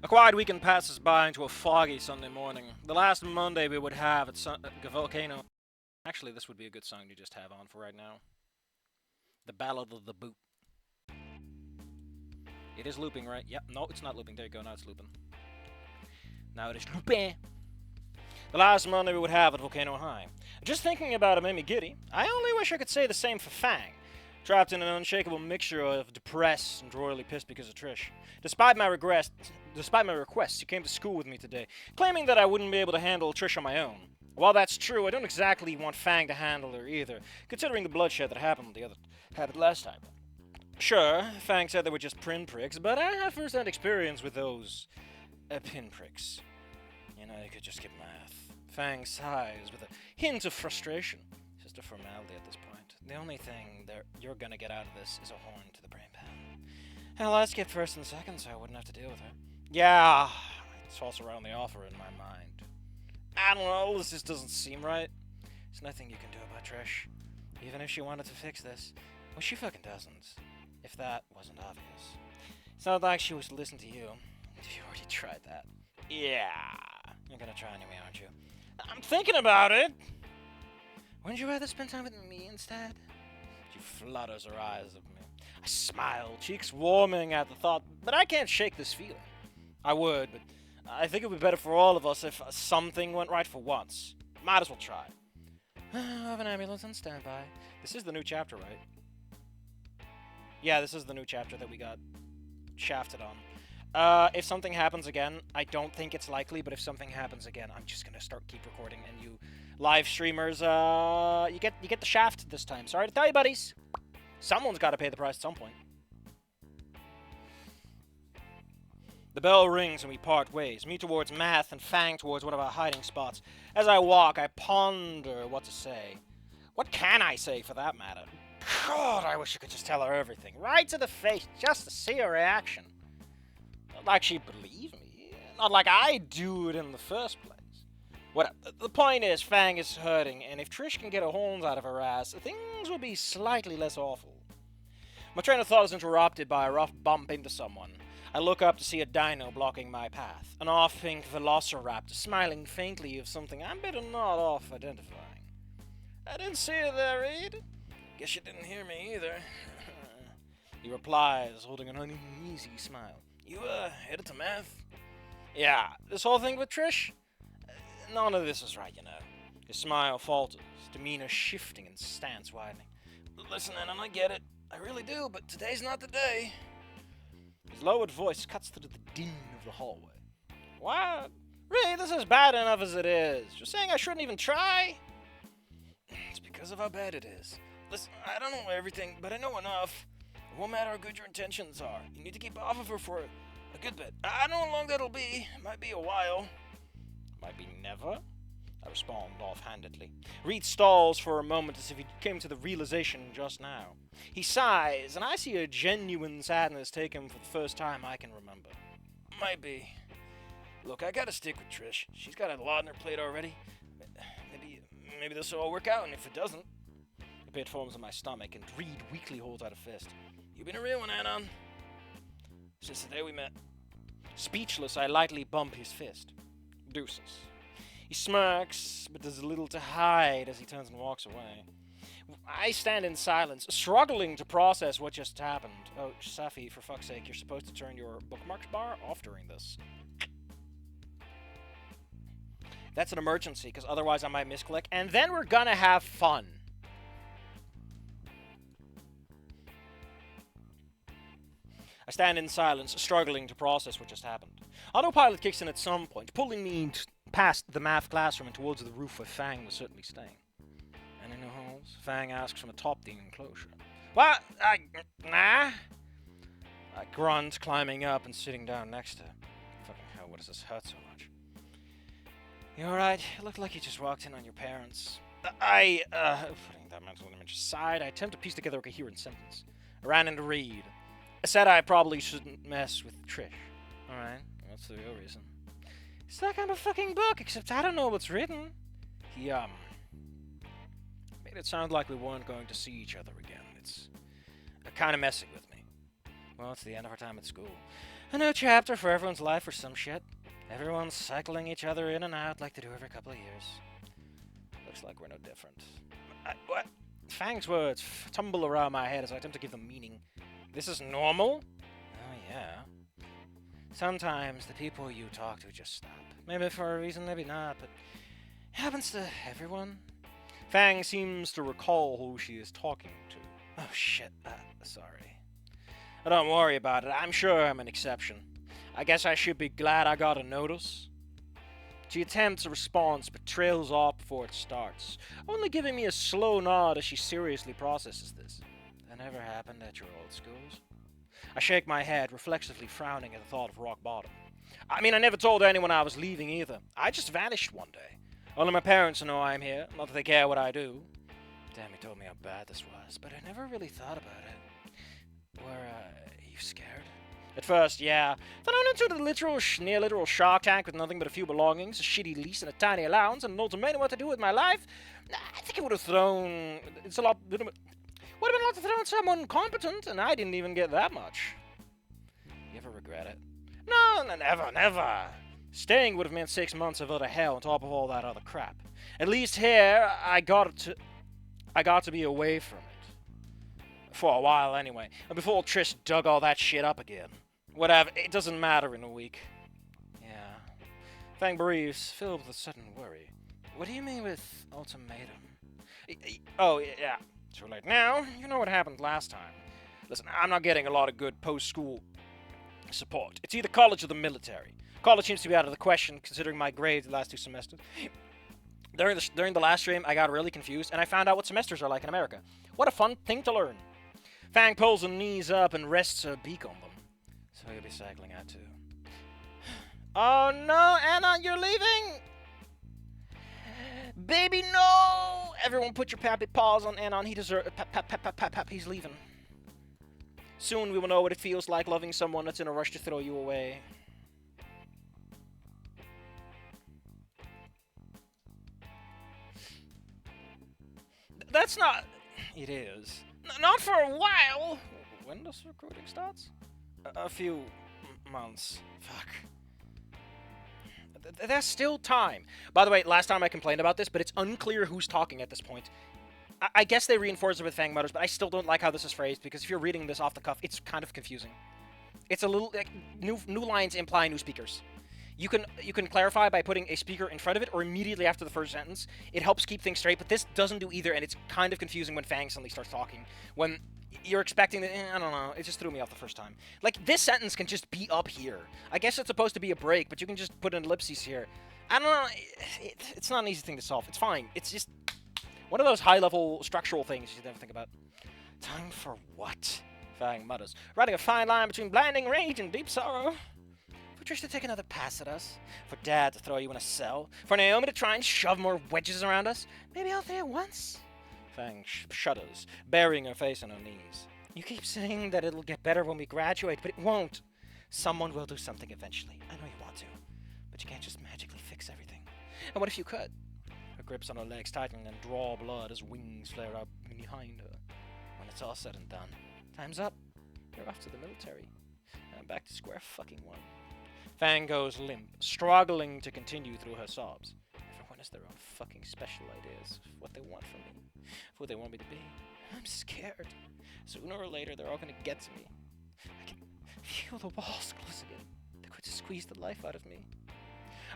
A quiet weekend passes by into a foggy Sunday morning. The last Monday we would have at Volcano. Actually, this would be a good song to just have on for right now. The Ballad of the Boot. It is looping, right? Yep. No, it's not looping. There you go. Now it's looping. Now it is looping. The last Monday we would have at Volcano High. Just thinking about it made me giddy. I only wish I could say the same for Fang. Trapped in an unshakable mixture of depressed and royally pissed because of Trish. Despite my requests, he came to school with me today, claiming that I wouldn't be able to handle Trish on my own. While that's true, I don't exactly want Fang to handle her either, considering the bloodshed that happened last time. Sure, Fang said they were just pinpricks, but I have first-hand experience with those pinpricks. You know, you could just skip math. Fang sighs with a hint of frustration. It's just a formality at this point. The only thing that you're gonna get out of this is a horn to the brain pan. Hell, I skipped first and second so I wouldn't have to deal with her. Yeah, I toss around the offer in my mind. I don't know, this just doesn't seem right. There's nothing you can do about Trish. Even if she wanted to fix this, well, she fucking doesn't. If that wasn't obvious. It's not like she was to listen to you. You already tried that. Yeah, you're gonna try anyway, aren't you? I'm thinking about it. Wouldn't you rather spend time with me instead? She flutters her eyes at me. I smile, cheeks warming at the thought, but I can't shake this feeling. I would, but I think it would be better for all of us if something went right for once. Might as well try. I have an ambulance on standby. This is the new chapter, right? Yeah, this is the new chapter that we got shafted on. If something happens again, I don't think it's likely, but if something happens again, I'm just gonna keep recording, and you live streamers, you get the shaft this time. Sorry to tell you, buddies. Someone's got to pay the price at some point. The bell rings and we part ways, me towards math and Fang towards one of our hiding spots. As I walk, I ponder what to say. What can I say, for that matter? God, I wish I could just tell her everything, right to the face, just to see her reaction. Not like she'd believe me, not like I'd do it in the first place. The point is, Fang is hurting, and if Trish can get her horns out of her ass, things will be slightly less awful. My train of thought is interrupted by a rough bump into someone. I look up to see a dino blocking my path. An off-pink velociraptor smiling faintly of something I'm better not off identifying. I didn't see you there, Reed. Guess you didn't hear me either. He replies, holding an uneasy smile. You, headed to math? Yeah, this whole thing with Trish? None of this is right, you know. His smile falters, demeanor shifting and stance widening. Listen, Anna, I get it. I really do, but today's not the day. His lowered voice cuts through the din of the hallway. What? Really, this is bad enough as it is. You're saying I shouldn't even try? It's because of how bad it is. Listen, I don't know everything, but I know enough. It won't matter how good your intentions are. You need to keep off of her for a good bit. I don't know how long that'll be. It might be a while. Might be never? I respond offhandedly. Reed stalls for a moment as if he came to the realization just now. He sighs, and I see a genuine sadness take him for the first time I can remember. Might be. Look, I gotta stick with Trish. She's got a lot on her plate already. Maybe this will all work out, and if it doesn't... A pit forms in my stomach, and Reed weakly holds out a fist. You've been a real one, Anon. Since the day we met. Speechless, I lightly bump his fist. Deuces. He smirks, but does little to hide as he turns and walks away. I stand in silence, struggling to process what just happened. Oh, Safi, for fuck's sake, you're supposed to turn your bookmarks bar off during this. That's an emergency, because otherwise I might misclick, and then we're gonna have fun. I stand in silence, struggling to process what just happened. Autopilot kicks in at some point, pulling me past the math classroom and towards the roof where Fang was certainly staying. Any new holes? Fang asks from atop the enclosure. What? Nah? I grunt, climbing up and sitting down next to her. Fucking hell, what does this hurt so much? You alright? You look like you just walked in on your parents. Putting that mental image aside, I attempt to piece together a coherent sentence. I ran into Reed. I said I probably shouldn't mess with Trish. Alright, what's the real reason? It's that kind of fucking book, except I don't know what's written. He, made it sound like we weren't going to see each other again. It's kind of messing with me. Well, it's the end of our time at school. A new chapter for everyone's life or some shit. Everyone's cycling each other in and out like they do every couple of years. Looks like we're no different. What? Fang's words tumble around my head as I attempt to give them meaning. This is normal? Oh, yeah. Sometimes the people you talk to just stop. Maybe for a reason, maybe not, but it happens to everyone. Fang seems to recall who she is talking to. Oh, shit. Sorry. Don't worry about it. I'm sure I'm an exception. I guess I should be glad I got a notice. She attempts a response, but trails off before it starts, only giving me a slow nod as she seriously processes this. That never happened at your old schools. I shake my head, reflexively frowning at the thought of rock bottom. I mean, I never told anyone I was leaving either. I just vanished one day. Only my parents know I'm here, not that they care what I do. Tammy told me how bad this was, but I never really thought about it. Were you scared? At first, yeah. Then I went into the near-literal shark tank with nothing but a few belongings, a shitty lease and a tiny allowance, and an ultimatum what to do with my life. I think it would have thrown... would have been a lot to throw on someone competent, and I didn't even get that much. You ever regret it? No, never. Staying would have meant 6 months of utter hell on top of all that other crap. At least here, I got to be away from it. For a while, anyway. And before Trish dug all that shit up again. Whatever, it doesn't matter in a week. Yeah. Fang breathes, filled with a sudden worry. What do you mean with ultimatum? Oh, yeah. Too late now. You know what happened last time. Listen, I'm not getting a lot of good post-school support. It's either college or the military. College seems to be out of the question, considering my grades the last 2 semesters. During the last stream, I got really confused, and I found out what semesters are like in America. What a fun thing to learn. Fang pulls her knees up and rests her beak on them. So you'll be cycling out too. Oh no, Anna, you're leaving! Baby, no! Everyone put your pappy paws on Anon. He deserves... He's leaving. Soon we will know what it feels like loving someone that's in a rush to throw you away. That's not... It is. Not for a while! When does recruiting starts? A few months. Fuck. There's still time. By the way, last time I complained about this, but it's unclear who's talking at this point. I guess they reinforce it with Fang mutters, but I still don't like how this is phrased, because if you're reading this off the cuff, it's kind of confusing. It's a little... like, new lines imply new speakers. You can clarify by putting a speaker in front of it or immediately after the first sentence. It helps keep things straight, but this doesn't do either, and it's kind of confusing when Fang suddenly starts talking. When you're expecting that, I don't know, it just threw me off the first time. Like, this sentence can just be up here. I guess it's supposed to be a break, but you can just put an ellipses here. I don't know, it's not an easy thing to solve. It's fine. It's just one of those high-level structural things you never think about. Time for what? Fang mutters, riding a fine line between blinding rage and deep sorrow. For Trish to take another pass at us, for Dad to throw you in a cell, for Naomi to try and shove more wedges around us, maybe all three at once? Fang shudders, burying her face on her knees. You keep saying that it'll get better when we graduate, but it won't. Someone will do something eventually. I know you want to, but you can't just magically fix everything. And what if you could? Her grips on her legs tighten and draw blood as wings flare up behind her. When it's all said and done, time's up. You're off to the military. And I'm back to square fucking one. Fang goes limp, struggling to continue through her sobs. Everyone has their own fucking special ideas of what they want from me, of who they want me to be. I'm scared. Sooner or later, they're all gonna get to me. I can feel the walls closing in. They're going to squeeze the life out of me.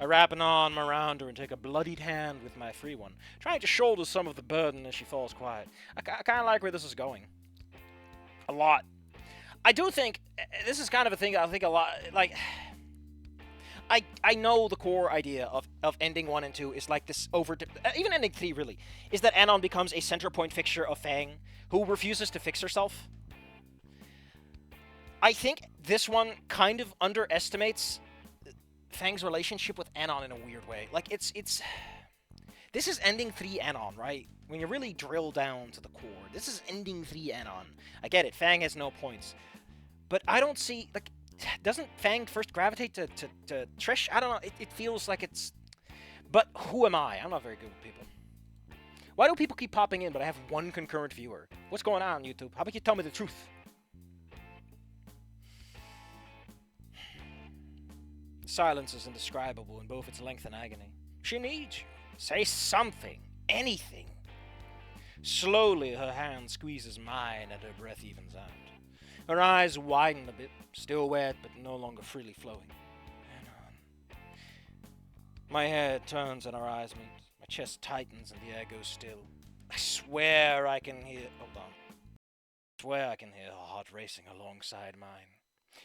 I wrap an arm around her and take a bloodied hand with my free one, trying to shoulder some of the burden as she falls quiet. I kind of like where this is going. A lot. I do think, this is kind of a thing I think a lot, like... I know the core idea of ending 1 and 2 is like this even ending 3 really, is that Anon becomes a center point fixture of Fang, who refuses to fix herself. I think this one kind of underestimates Fang's relationship with Anon in a weird way. Like, this is ending 3 Anon, right? When you really drill down to the core, this is ending 3 Anon. I get it, Fang has no points. But I don't see, like... Doesn't Fang first gravitate to Trish? I don't know. It feels like it's... But who am I? I'm not very good with people. Why do people keep popping in, but I have one concurrent viewer? What's going on, YouTube? How about you tell me the truth? Silence is indescribable in both its length and agony. She needs you. Say something. Anything. Slowly, her hand squeezes mine and her breath evens out. Her eyes widen a bit, still wet but no longer freely flowing. And on. My head turns and our eyes meet. My chest tightens and the air goes still. I swear I can hear... Hold on. I swear I can hear her heart racing alongside mine.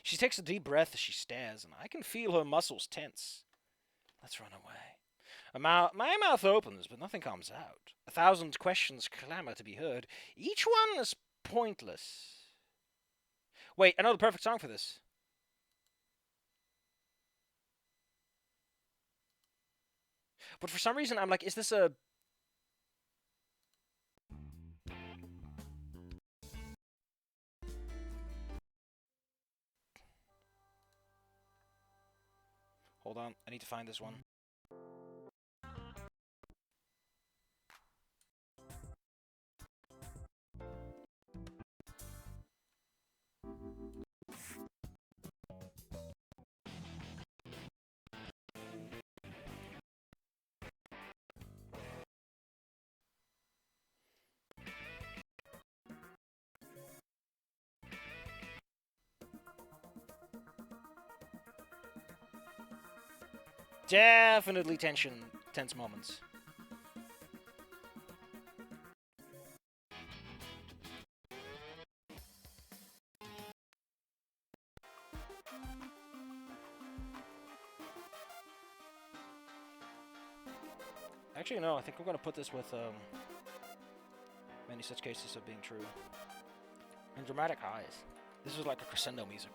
She takes a deep breath as she stares, and I can feel her muscles tense. Let's run away. My mouth opens, but nothing comes out. 1,000 questions clamor to be heard. Each one is pointless. Wait, I know the perfect song for this. But for some reason, I'm like, is this a... Hold on, I need to find this one. Definitely tense moments. Actually, no, I think we're going to put this with many such cases of being true. And dramatic highs. This was like a crescendo music.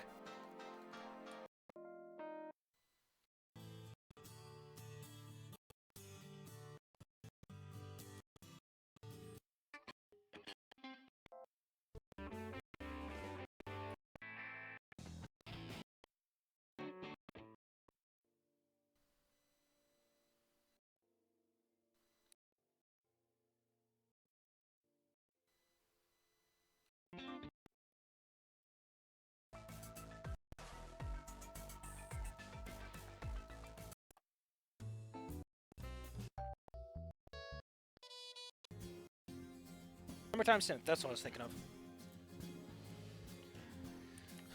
Summertime synth, that's what I was thinking of.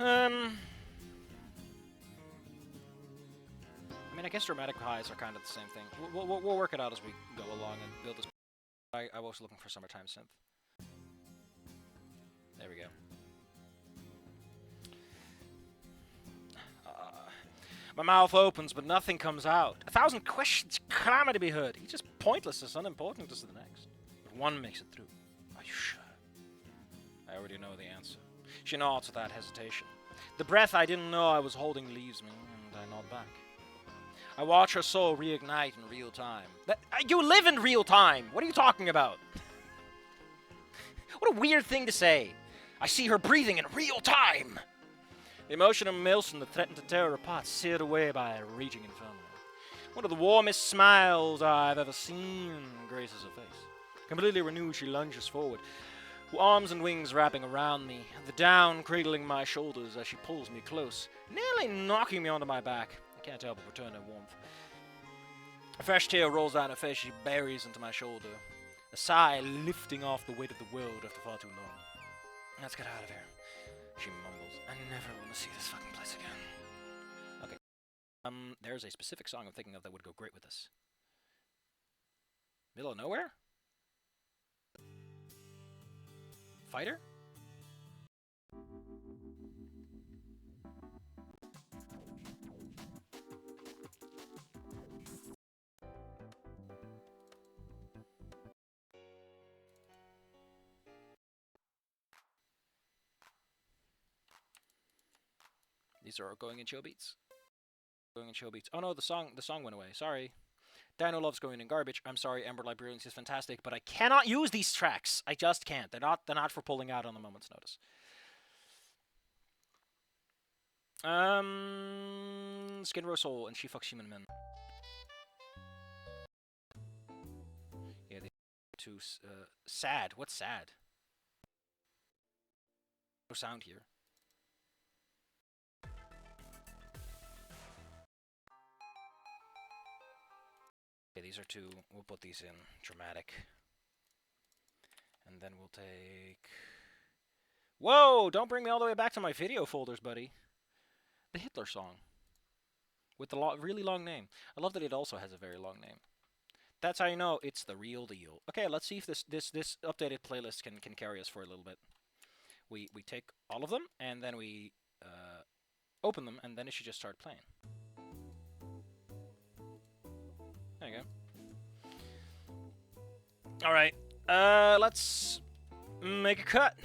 I mean, I guess dramatic highs are kind of the same thing. We'll work it out as we go along and build this. I was looking for summertime synth. There we go. My mouth opens, but nothing comes out. 1,000 questions clamor to be heard. Each is pointless as unimportant as the next. But one makes it through. Are you sure? I already know the answer. She nods without hesitation. The breath I didn't know I was holding leaves me, and I nod back. I watch her soul reignite in real time. You live in real time! What are you talking about? What a weird thing to say. I see her breathing in real time! The emotion of Milson that threatened to tear her apart seared away by a raging inferno. One of the warmest smiles I've ever seen graces her face. Completely renewed, she lunges forward, arms and wings wrapping around me, the down cradling my shoulders as she pulls me close, nearly knocking me onto my back. I can't help but return her warmth. A fresh tear rolls down her face, she buries into my shoulder, a sigh lifting off the weight of the world after far too long. Let's get out of here, she mumbles. I never want to see this fucking place again. Okay. There's a specific song I'm thinking of that would go great with this. Middle of nowhere? Fighter? These are going in chill beats. Going in chill beats. Oh no, the song went away. Sorry. Dino loves going in garbage. I'm sorry, Ember Librarians is fantastic, but I cannot use these tracks. I just can't. They're not for pulling out on a moment's notice. Skin Row Soul and She Fucks Human Men. Yeah, they too sad. What's sad? No sound here. these are two. We'll put these in dramatic. And then we'll take... Whoa! Don't bring me all the way back to my video folders, buddy. The Hitler song. With the really long name. I love that it also has a very long name. That's how you know it's the real deal. Okay, let's see if this updated playlist can carry us for a little bit. We take all of them, and then we open them, and then it should just start playing. There you go. Alright, let's make a cut.